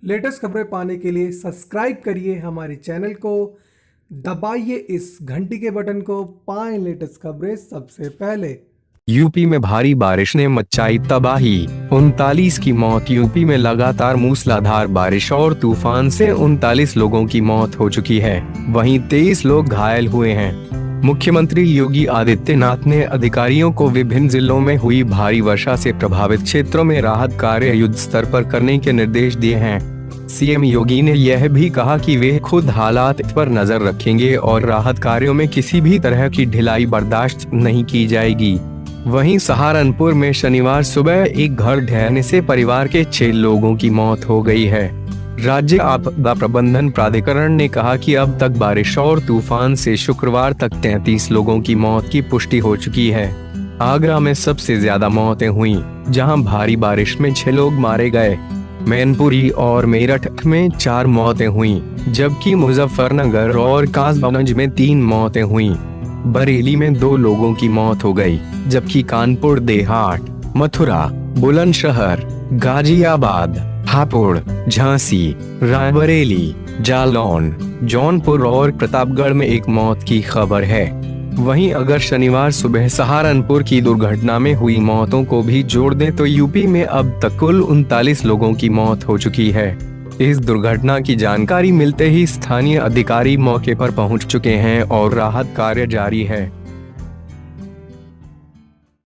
Latest खबरें पाने के लिए सब्सक्राइब करिए हमारे चैनल को, दबाइए इस घंटी के बटन को, पाएं लेटेस्ट खबरें सबसे पहले। यूपी में भारी बारिश ने मचाई तबाही, 39 की मौत। यूपी में लगातार मूसलाधार बारिश और तूफान से 39 लोगों की मौत हो चुकी है, वहीं 23 लोग घायल हुए हैं। मुख्यमंत्री योगी आदित्यनाथ ने अधिकारियों को विभिन्न जिलों में हुई भारी वर्षा से प्रभावित क्षेत्रों में राहत कार्य युद्ध स्तर पर करने के निर्देश दिए हैं। सीएम योगी ने यह भी कहा कि वे खुद हालात पर नजर रखेंगे और राहत कार्यों में किसी भी तरह की ढिलाई बर्दाश्त नहीं की जाएगी। वहीं सहारनपुर में शनिवार सुबह एक घर ढहने से परिवार के 6 लोगों की मौत हो गई है। राज्य आपदा प्रबंधन प्राधिकरण ने कहा कि अब तक बारिश और तूफान से शुक्रवार तक 33 लोगों की मौत की पुष्टि हो चुकी है। आगरा में सबसे ज्यादा मौतें हुईं, जहां भारी बारिश में 6 लोग मारे गए। मैनपुरी और मेरठ में 4 मौतें हुईं, जबकि मुजफ्फरनगर और कासगंज में 3 मौतें हुईं। बरेली में 2 लोगों की मौत हो गई, जबकि कानपुर देहात, मथुरा, बुलंदशहर, गाजियाबाद, हापुड़, झांसी, रायबरेली, जालौन, जौनपुर और प्रतापगढ़ में 1 मौत की खबर है। वहीं अगर शनिवार सुबह सहारनपुर की दुर्घटना में हुई मौतों को भी जोड़ दें तो यूपी में अब तक कुल 39 लोगों की मौत हो चुकी है। इस दुर्घटना की जानकारी मिलते ही स्थानीय अधिकारी मौके पर पहुंच चुके हैं और राहत कार्य जारी है।